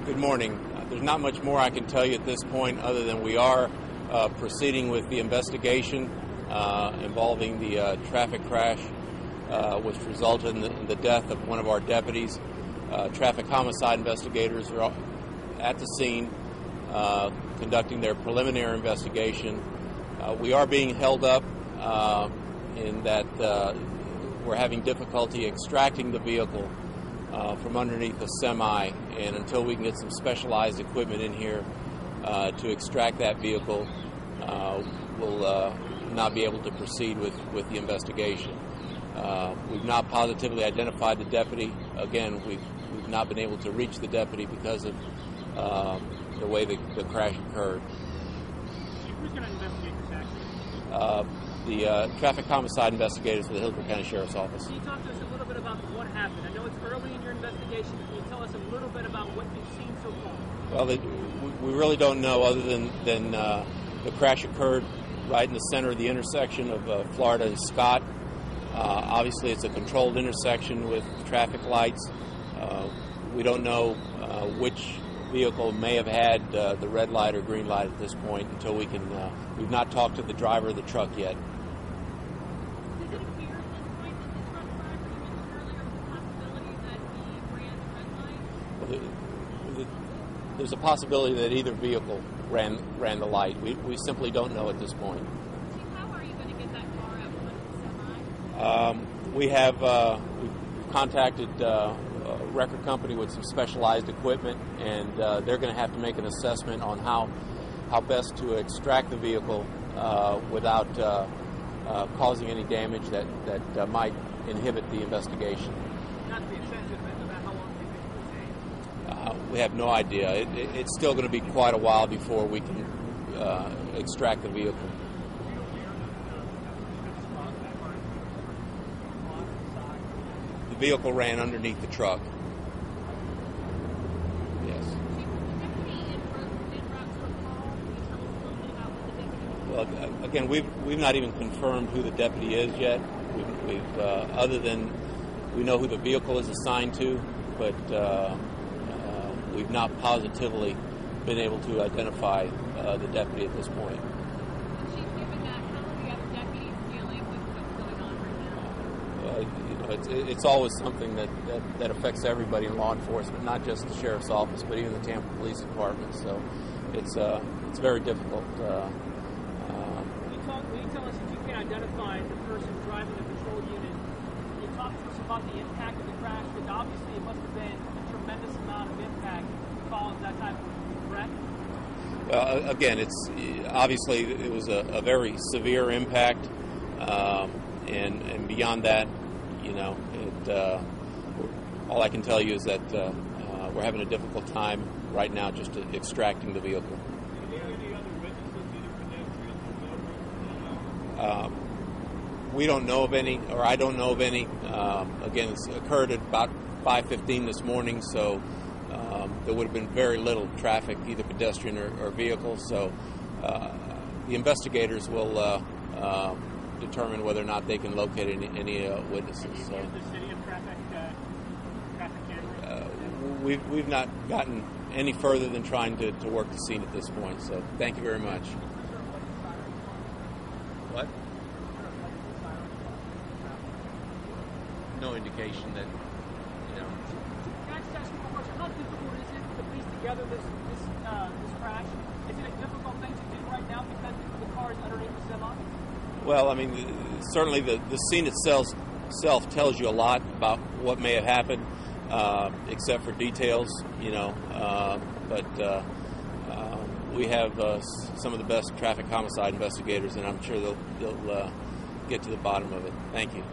Good morning. There's not much more I can tell you at this point other than we are proceeding with the investigation involving the traffic crash which resulted in the death of one of our deputies. Traffic homicide investigators are at the scene conducting their preliminary investigation. We are being held up in that we're having difficulty extracting the vehicle from underneath the semi, and until we can get some specialized equipment in here to extract that vehicle, we'll not be able to proceed with the investigation. We've not positively identified the deputy. Again, we've not been able to reach the deputy because of the way the crash occurred. Who's going to investigate this accident? The traffic homicide investigators for the Hillsborough County Sheriff's Office. Can you talk to us a little bit about what happened? I know it's early in your investigation. Can you tell us a little bit about what you've seen so far? Well, we really don't know, other than the crash occurred right in the center of the intersection of Florida and Scott. Obviously, it's a controlled intersection with traffic lights. We don't know which vehicle may have had the red light or green light at this point until we can. We've not talked to the driver of the truck yet. Does it appear at this point that the truck driver, you mentioned earlier, the possibility that he ran the red light? Well, there's a possibility that either vehicle ran the light. We simply don't know at this point. Chief, how are you going to get that car out from under the semi? We've contacted a record company with some specialized equipment, and they're going to have to make an assessment on how best to extract the vehicle without causing any damage that might inhibit the investigation. Not to be insensitive, but about how long do you think it will take? We have no idea. It's still going to be quite a while before we can extract the vehicle. The vehicle ran underneath the truck. Yes. Well, again, we've not even confirmed who the deputy is yet. We've other than we know who the vehicle is assigned to, but we've not positively been able to identify the deputy at this point. Chief, given that, how are the other deputies dealing with what's going on right now? It's always something that affects everybody in law enforcement, not just the sheriff's office, but even the Tampa Police Department. So it's very difficult. When you tell us that you can identify the person driving the patrol unit, can you talk to us about the impact of the crash? Because obviously it must have been a tremendous amount of impact following that type of wreck. Well, again, it's obviously it was a very severe impact, and beyond that, all I can tell you is that we're having a difficult time right now just extracting the vehicle. We don't know of any, or I don't know of any. Again, it's occurred at about 5:15 this morning, so there would have been very little traffic, either pedestrian or vehicle. So the investigators will determine whether or not they can locate any witnesses. So, we've not gotten any further than trying to work the scene at this point. So thank you very much. What? No indication that, Can I just ask you one question? How difficult is it to piece together this crash? Is it a difficult thing to do right now because the car is underneath the semi? well, I mean, certainly the scene itself tells you a lot about what may have happened, except for details, but we have some of the best traffic homicide investigators, and I'm sure they'll get to the bottom of it. Thank you.